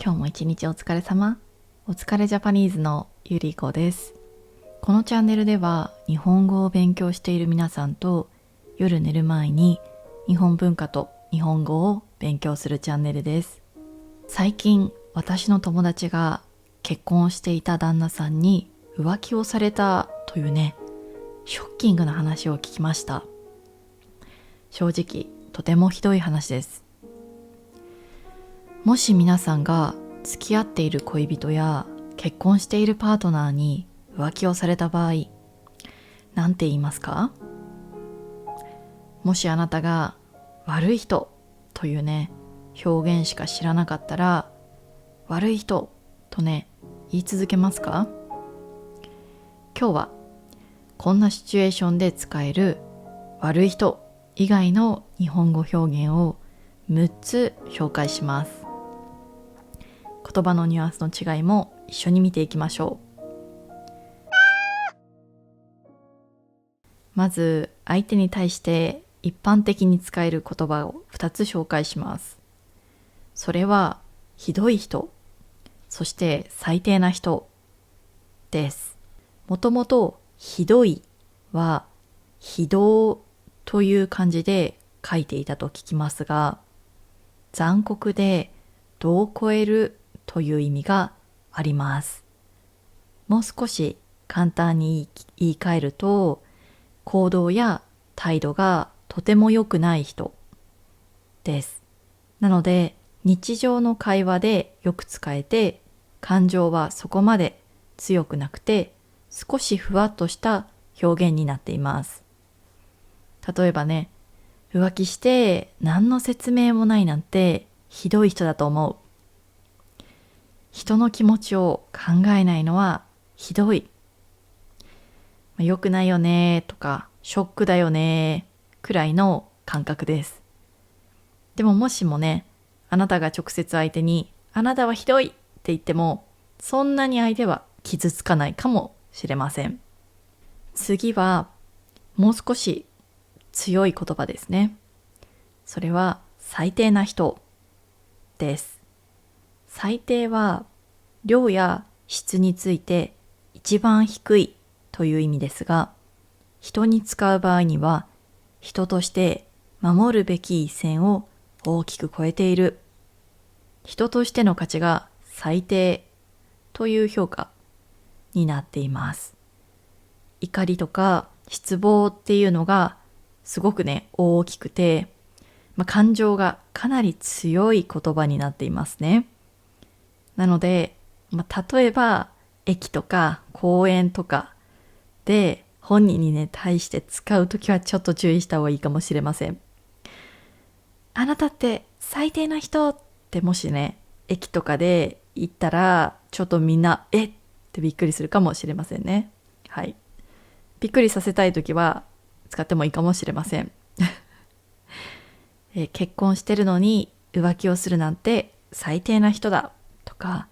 今日も一日お疲れ様。お疲れジャパニーズのゆりこです。このチャンネルでは日本語を勉強している皆さんと夜寝る前に日本文化と日本語を勉強するチャンネルです。最近私の友達が結婚していた旦那さんに浮気をされたというね、ショッキングな話を聞きました。正直とてもひどい話です。もし皆さんが付き合っている恋人や結婚しているパートナーに浮気をされた場合、なんて言いますか？もしあなたが悪い人というね、表現しか知らなかったら、悪い人とね、言い続けますか？今日はこんなシチュエーションで使える悪い人以外の日本語表現を6つ紹介します。言葉のニュアンスの違いも一緒に見ていきましょう。まず相手に対して一般的に使える言葉を2つ紹介します。それはひどい人、そして最低な人です。もともとひどいは非道という漢字で書いていたと聞きますが、残酷で度を超えるという意味があります。もう少し簡単に言い換えると、行動や態度がとても良くない人です。なので、日常の会話でよく使えて、感情はそこまで強くなくて、少しふわっとした表現になっています。例えばね、浮気して何の説明もないなんてひどい人だと思う。人の気持ちを考えないのはひどい。良くないよねとかショックだよねくらいの感覚です。でももしもね、あなたが直接相手にあなたはひどいって言っても、そんなに相手は傷つかないかもしれません。次はもう少し強い言葉ですね。それは最低な人です。最低は量や質について一番低いという意味ですが、人に使う場合には人として守るべき一線を大きく超えている、人としての価値が最低という評価になっています。怒りとか失望っていうのがすごくね、大きくて、感情がかなり強い言葉になっていますね。なので、例えば駅とか公園とかで本人にね、対して使うときはちょっと注意した方がいいかもしれません。あなたって最低な人ってもしね、駅とかで言ったら、ちょっとみんな、えってびっくりするかもしれませんね。はい。びっくりさせたいときは使ってもいいかもしれません。結婚してるのに浮気をするなんて最低な人だとか、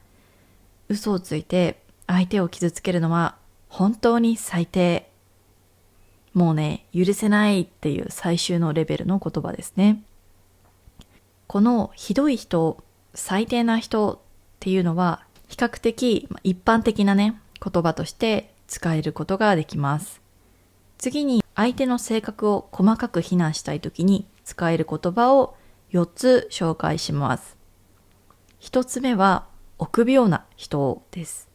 嘘をついて相手を傷つけるのは本当に最低。もうね、許せないっていう最終のレベルの言葉ですね。このひどい人、最低な人っていうのは比較的一般的なね、言葉として使えることができます。次に相手の性格を細かく非難したいときに使える言葉を4つ紹介します。1つ目は臆病な人です。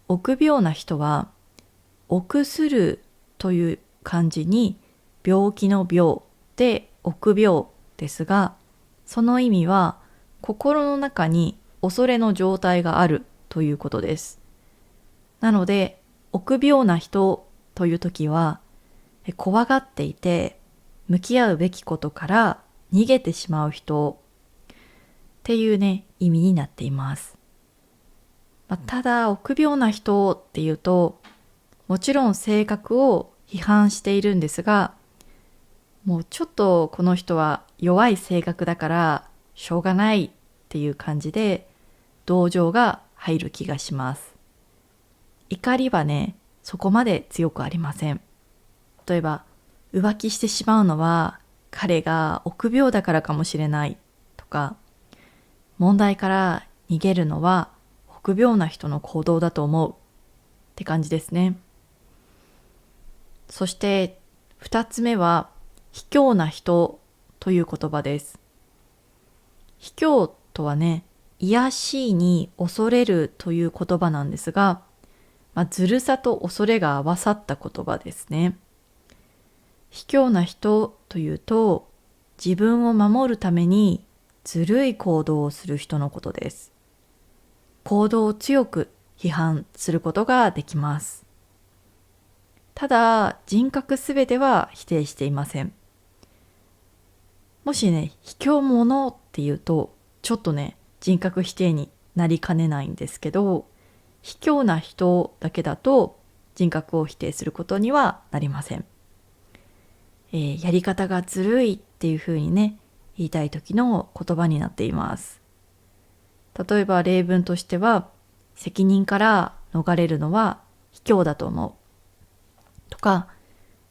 臆病な人は臆するという漢字に病気の病で臆病ですが、その意味は心の中に恐れの状態があるということです。なので臆病な人というときは、怖がっていて向き合うべきことから逃げてしまう人っていうね、意味になっています。ただ臆病な人っていうと、もちろん性格を批判しているんですが、もうちょっとこの人は弱い性格だからしょうがないっていう感じで同情が入る気がします。怒りはね、そこまで強くありません。例えば浮気してしまうのは彼が臆病だからかもしれないとか、問題から逃げるのは臆病な人の行動だと思うって感じですね。そして2つ目は卑怯な人という言葉です。卑怯とはね、卑しいに恐れるという言葉なんですが、ずるさと恐れが合わさった言葉ですね。卑怯な人というと、自分を守るためにずるい行動をする人のことです。行動を強く批判することができます。ただ、人格すべては否定していません。もしね、卑怯者っていうと、ちょっとね、人格否定になりかねないんですけど、卑怯な人だけだと人格を否定することにはなりません。やり方がずるいっていうふうにね、言いたい時の言葉になっています。例えば例文としては、責任から逃れるのは卑怯だと思う。とか、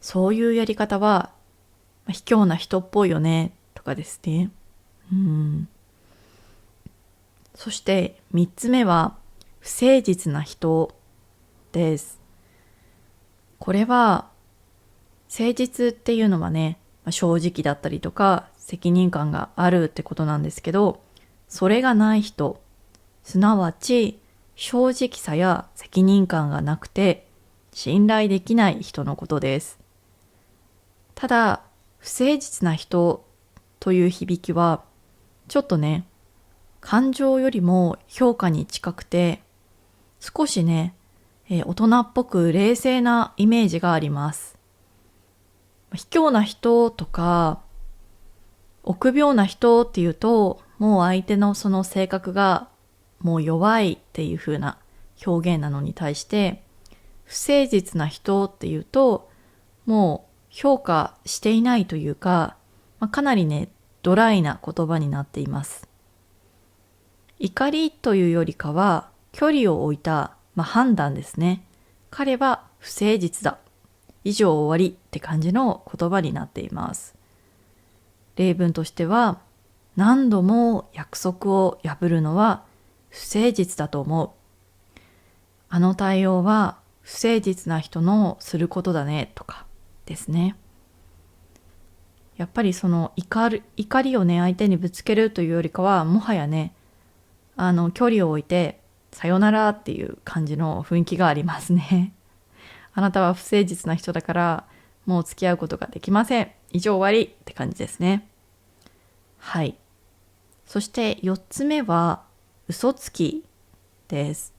そういうやり方は卑怯な人っぽいよね。とかですね。そして3つ目は、不誠実な人です。これは、誠実っていうのはね、正直だったりとか責任感があるってことなんですけど、それがない人、すなわち正直さや責任感がなくて信頼できない人のことです。ただ、不誠実な人という響きはちょっとね、感情よりも評価に近くて、少しね、大人っぽく冷静なイメージがあります。卑怯な人とか臆病な人っていうと、もう相手のその性格がもう弱いっていう風な表現なのに対して、不誠実な人っていうと、もう評価していないというか、かなりね、ドライな言葉になっています。怒りというよりかは、距離を置いた、判断ですね。彼は不誠実だ。以上終わりって感じの言葉になっています。例文としては、何度も約束を破るのは不誠実だと思う。あの対応は不誠実な人のすることだねとかですね。やっぱりその怒りをね、相手にぶつけるというよりかは、もはやね、距離を置いてさよならっていう感じの雰囲気がありますね。あなたは不誠実な人だからもう付き合うことができません。以上終わりって感じですね。はい。そして4つ目は嘘つきです。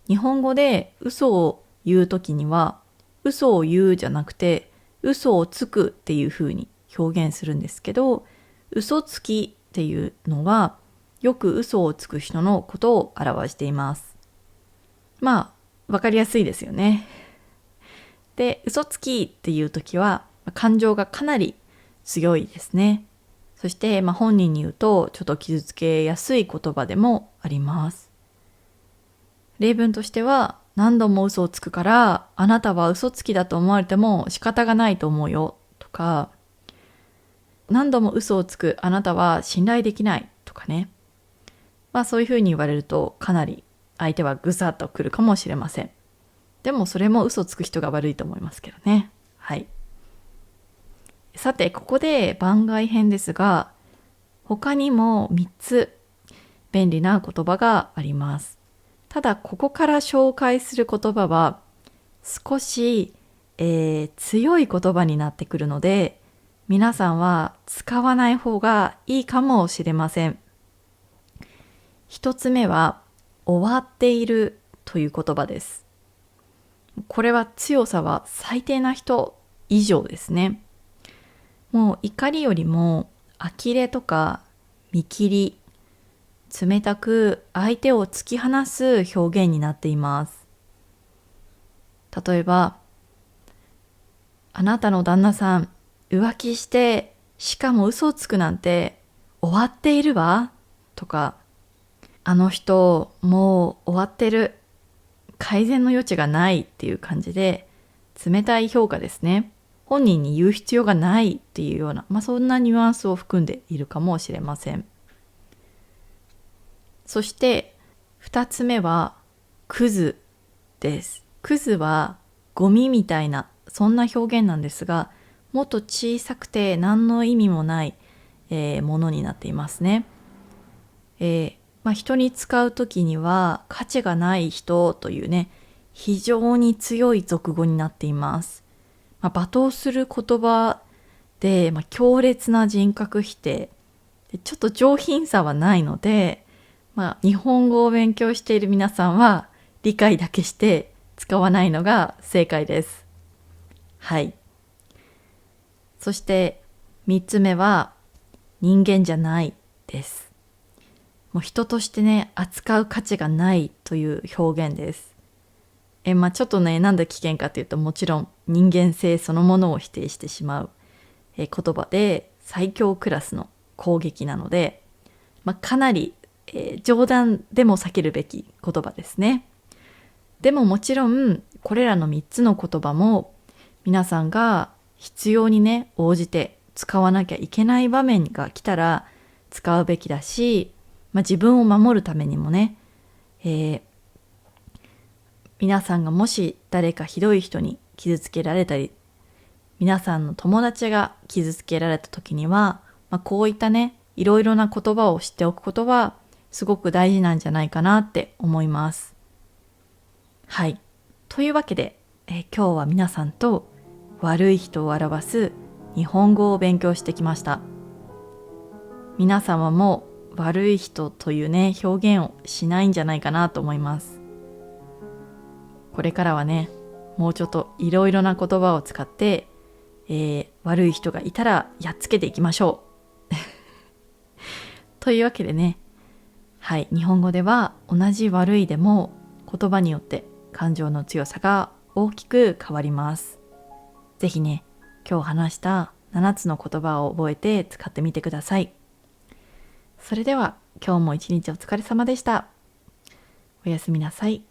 日本語で嘘を言うときには、嘘を言うじゃなくて嘘をつくっていう風に表現するんですけど、嘘つきっていうのはよく嘘をつく人のことを表しています。わかりやすいですよね。で、嘘つきっていうときは感情がかなり強いですね。そして、本人に言うとちょっと傷つけやすい言葉でもあります。例文としては、何度も嘘をつくからあなたは嘘つきだと思われても仕方がないと思うよとか、何度も嘘をつくあなたは信頼できないとかね。そういうふうに言われるとかなり相手はぐさっとくるかもしれません。でもそれも嘘つく人が悪いと思いますけどね。はい。さて、ここで番外編ですが、他にも3つ便利な言葉があります。ただ、ここから紹介する言葉は少し、強い言葉になってくるので、皆さんは使わない方がいいかもしれません。1つ目は、終わっているという言葉です。これは強さは最低な人以上ですね。もう怒りよりも呆れとか見切り、冷たく相手を突き放す表現になっています。例えば、あなたの旦那さん浮気してしかも嘘をつくなんて終わっているわとか、あの人もう終わってる、改善の余地がないっていう感じで冷たい評価ですね。本人に言う必要がないっていうような、そんなニュアンスを含んでいるかもしれません。そして2つ目はクズです。クズはゴミみたいなそんな表現なんですが、もっと小さくて何の意味もない、ものになっていますね。人に使うときには価値がない人というね、非常に強い俗語になっています。罵倒する言葉で、強烈な人格否定で、ちょっと上品さはないので、日本語を勉強している皆さんは理解だけして使わないのが正解です。はい。そして3つ目は人間じゃないです。もう人としてね、扱う価値がないという表現です。ちょっとね、なんで危険かというと、もちろん人間性そのものを否定してしまう、言葉で最強クラスの攻撃なので、かなり、冗談でも避けるべき言葉ですね。でももちろんこれらの3つの言葉も皆さんが必要にね応じて使わなきゃいけない場面が来たら使うべきだし、自分を守るためにもね、皆さんがもし誰かひどい人に傷つけられたり、皆さんの友達が傷つけられた時には、こういったねいろいろな言葉を知っておくことはすごく大事なんじゃないかなって思います。はい。というわけで、今日は皆さんと悪い人を表す日本語を勉強してきました。皆様も悪い人というね表現をしないんじゃないかなと思います。これからはね、もうちょっといろいろな言葉を使って、悪い人がいたらやっつけていきましょう。というわけでね、はい、日本語では同じ悪いでも言葉によって感情の強さが大きく変わります。ぜひね、今日話した7つの言葉を覚えて使ってみてください。それでは今日も一日お疲れ様でした。おやすみなさい。